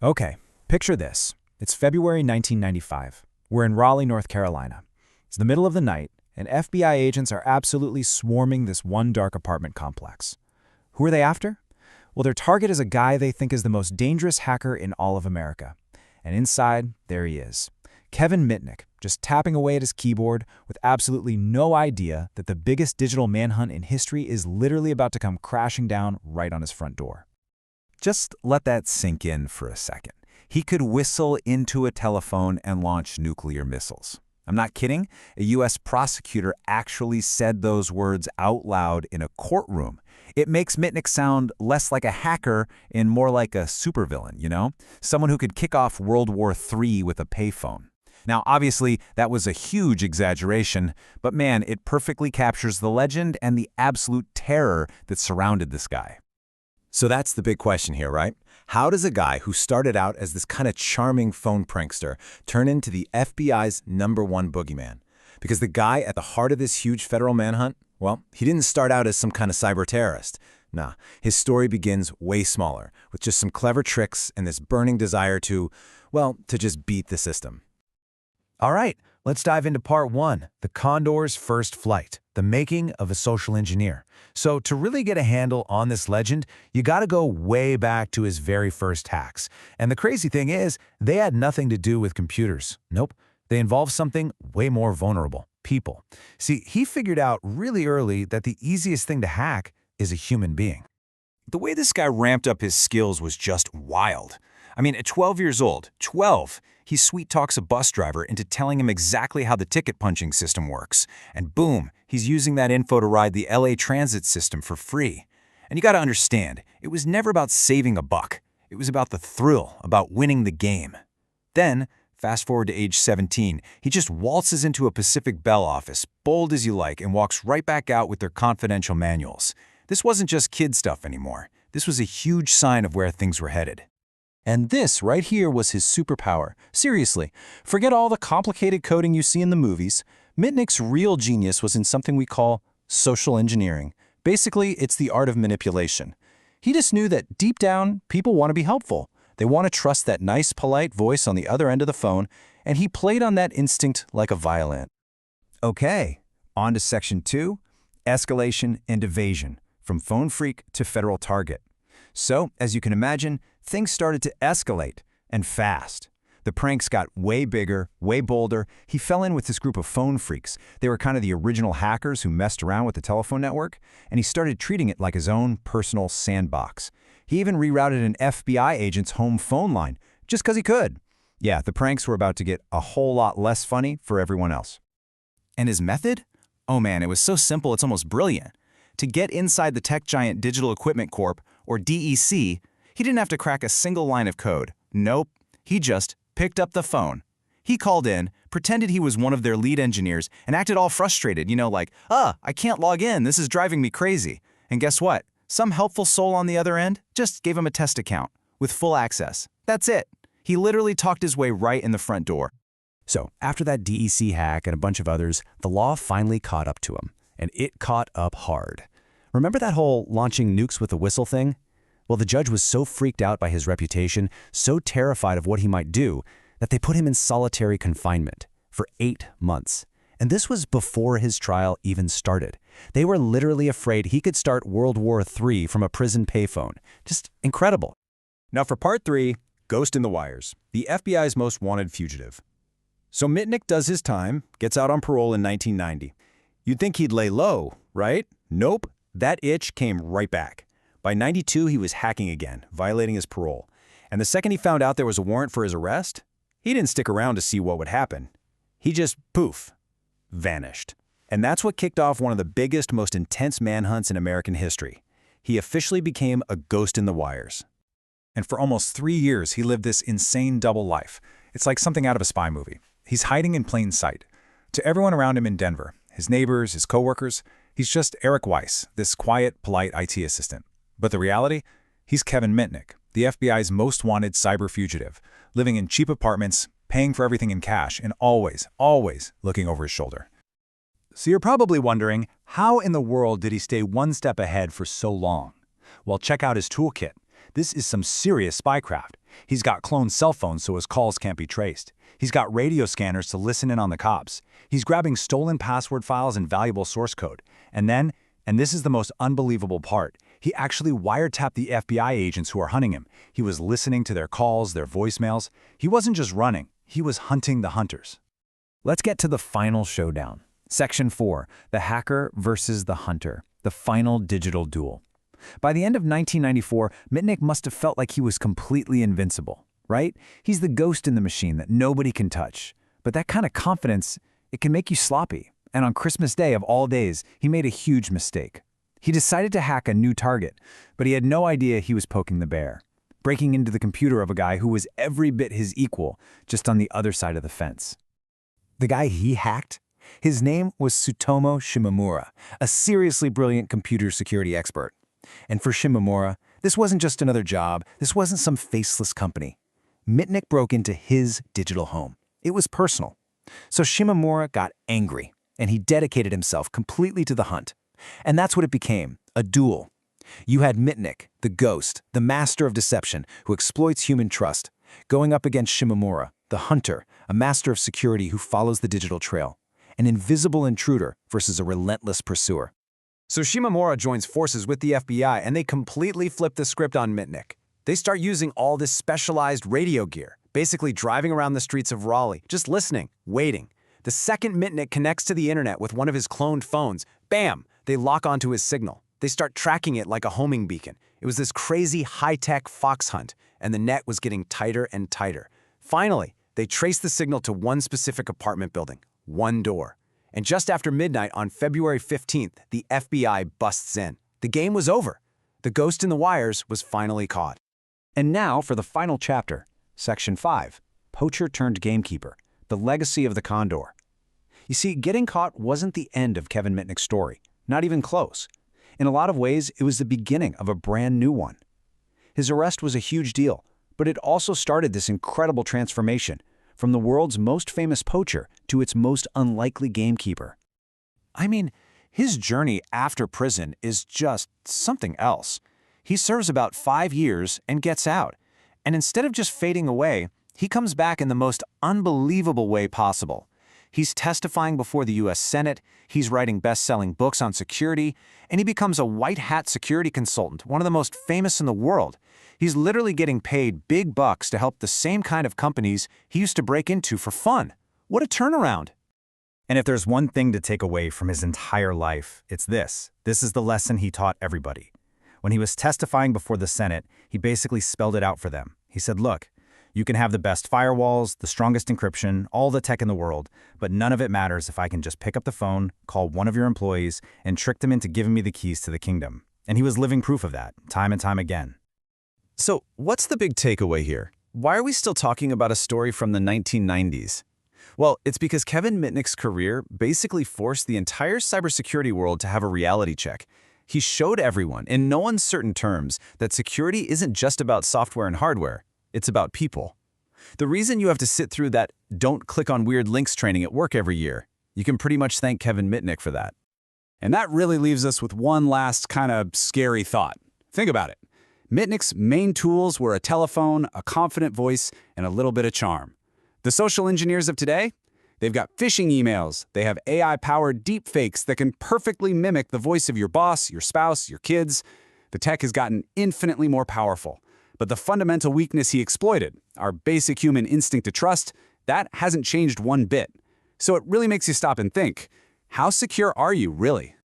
Okay, picture this. It's February 1995. We're in Raleigh, North Carolina. It's the middle of the night, and FBI agents are absolutely swarming this one dark apartment complex. Who are they after? Well, their target is a guy they think is the most dangerous hacker in all of America. And inside, there he is. Kevin Mitnick, just tapping away at his keyboard with absolutely no idea that the biggest digital manhunt in history is literally about to come crashing down right on his front door. Just let that sink in for a second. He could whistle into a telephone and launch nuclear missiles. I'm not kidding. A U.S. prosecutor actually said those words out loud in a courtroom. It makes Mitnick sound less like a hacker and more like a supervillain, you know? Someone who could kick off World War III with a payphone. Now, obviously, that was a huge exaggeration, but man, it perfectly captures the legend and the absolute terror that surrounded this guy. So that's the big question here, right? How does a guy who started out as this kind of charming phone prankster turn into the FBI's #1 boogeyman? Because the guy at the heart of this huge federal manhunt, well, he didn't start out as some kind of cyber terrorist. Nah, his story begins way smaller, with just some clever tricks and this burning desire to, well, to just beat the system. All right, let's dive into part 1, the Condor's first flight, the making of a social engineer. So to really get a handle on this legend, you gotta go way back to his very first hacks. And the crazy thing is, they had nothing to do with computers. Nope, they involved something way more vulnerable, people. See, he figured out really early that the easiest thing to hack is a human being. The way this guy ramped up his skills was just wild. I mean, at 12 years old, 12, he sweet-talks a bus driver into telling him exactly how the ticket punching system works. And boom, he's using that info to ride the LA transit system for free. And you gotta understand, it was never about saving a buck. It was about the thrill, about winning the game. Then, fast forward to age 17, he just waltzes into a Pacific Bell office, bold as you like, and walks right back out with their confidential manuals. This wasn't just kid stuff anymore. This was a huge sign of where things were headed. And this right here was his superpower. Seriously, forget all the complicated coding you see in the movies. Mitnick's real genius was in something we call social engineering. Basically, it's the art of manipulation. He just knew that deep down, people want to be helpful. They want to trust that nice, polite voice on the other end of the phone, and he played on that instinct like a violin. Okay, on to Section 2, escalation and evasion, from phone freak to federal target. So, as you can imagine, things started to escalate, and fast. The pranks got way bigger, way bolder. He fell in with this group of phone freaks. They were kind of the original hackers who messed around with the telephone network, and he started treating it like his own personal sandbox. He even rerouted an FBI agent's home phone line, just because he could. Yeah, the pranks were about to get a whole lot less funny for everyone else. And his method? Oh man, it was so simple it's almost brilliant. To get inside the tech giant Digital Equipment Corp., or DEC, he didn't have to crack a single line of code. Nope, he just picked up the phone. He called in, pretended he was one of their lead engineers, and acted all frustrated, like, I can't log in, this is driving me crazy. And guess what? Some helpful soul on the other end just gave him a test account with full access. That's it. He literally talked his way right in the front door. So, after that DEC hack and a bunch of others, the law finally caught up to him. And it caught up hard. Remember that whole launching nukes with a whistle thing? Well, the judge was so freaked out by his reputation, so terrified of what he might do, that they put him in solitary confinement for 8 months. And this was before his trial even started. They were literally afraid he could start World War III from a prison payphone. Just incredible. Now for part 3, Ghost in the Wires, the FBI's most wanted fugitive. So Mitnick does his time, gets out on parole in 1990. You'd think he'd lay low, right? Nope, that itch came right back. By 92, he was hacking again, violating his parole. And the second he found out there was a warrant for his arrest, he didn't stick around to see what would happen. He just, poof, vanished. And that's what kicked off one of the biggest, most intense manhunts in American history. He officially became a ghost in the wires. And for almost 3 years, he lived this insane double life. It's like something out of a spy movie. He's hiding in plain sight. To everyone around him in Denver, his neighbors, his coworkers, he's just Eric Weiss, this quiet, polite IT assistant. But the reality? He's Kevin Mitnick, the FBI's most wanted cyber fugitive, living in cheap apartments, paying for everything in cash, and always, always looking over his shoulder. So you're probably wondering, how in the world did he stay one step ahead for so long? Well, check out his toolkit. This is some serious spycraft. He's got cloned cell phones so his calls can't be traced. He's got radio scanners to listen in on the cops. He's grabbing stolen password files and valuable source code. And then, and this is the most unbelievable part, he actually wiretapped the FBI agents who are hunting him. He was listening to their calls, their voicemails. He wasn't just running, he was hunting the hunters. Let's get to the final showdown. Section 4, the hacker versus the hunter, the final digital duel. By the end of 1994, Mitnick must have felt like he was completely invincible, right? He's the ghost in the machine that nobody can touch. But that kind of confidence, it can make you sloppy. And on Christmas Day of all days, he made a huge mistake. He decided to hack a new target, but he had no idea he was poking the bear, breaking into the computer of a guy who was every bit his equal, just on the other side of the fence. The guy he hacked? His name was Tsutomu Shimomura, a seriously brilliant computer security expert. And for Shimomura, this wasn't just another job, this wasn't some faceless company. Mitnick broke into his digital home. It was personal. So Shimomura got angry, and he dedicated himself completely to the hunt. And that's what it became, a duel. You had Mitnick, the ghost, the master of deception, who exploits human trust, going up against Shimomura, the hunter, a master of security who follows the digital trail, an invisible intruder versus a relentless pursuer. So Shimomura joins forces with the FBI, and they completely flip the script on Mitnick. They start using all this specialized radio gear, basically driving around the streets of Raleigh, just listening, waiting. The second Mitnick connects to the internet with one of his cloned phones, bam, they lock onto his signal. They start tracking it like a homing beacon. It was this crazy high-tech fox hunt, and the net was getting tighter and tighter. Finally, they traced the signal to one specific apartment building, one door. And just after midnight on February 15th, the FBI busts in. The game was over. The ghost in the wires was finally caught. And now for the final chapter, Section 5, Poacher turned Gamekeeper, the legacy of the Condor. You see, getting caught wasn't the end of Kevin Mitnick's story, not even close. In a lot of ways, it was the beginning of a brand new one. His arrest was a huge deal, but it also started this incredible transformation, from the world's most famous poacher to its most unlikely gamekeeper. I mean, his journey after prison is just something else. He serves about 5 years and gets out. And instead of just fading away, he comes back in the most unbelievable way possible. He's testifying before the US Senate, he's writing best-selling books on security, and he becomes a white-hat security consultant, one of the most famous in the world. He's literally getting paid big bucks to help the same kind of companies he used to break into for fun. What a turnaround! And if there's one thing to take away from his entire life, it's this. This is the lesson he taught everybody. When he was testifying before the Senate, he basically spelled it out for them. He said, look, you can have the best firewalls, the strongest encryption, all the tech in the world, but none of it matters if I can just pick up the phone, call one of your employees, and trick them into giving me the keys to the kingdom. And he was living proof of that, time and time again. So, what's the big takeaway here? Why are we still talking about a story from the 1990s? Well, it's because Kevin Mitnick's career basically forced the entire cybersecurity world to have a reality check. He showed everyone, in no uncertain terms, that security isn't just about software and hardware. It's about people. The reason you have to sit through that don't click on weird links training at work every year, you can pretty much thank Kevin Mitnick for that. And that really leaves us with one last kind of scary thought. Think about it. Mitnick's main tools were a telephone, a confident voice, and a little bit of charm. The social engineers of today? They've got phishing emails. They have AI-powered deepfakes that can perfectly mimic the voice of your boss, your spouse, your kids. The tech has gotten infinitely more powerful. But the fundamental weakness he exploited, our basic human instinct to trust, that hasn't changed one bit. So it really makes you stop and think, how secure are you really?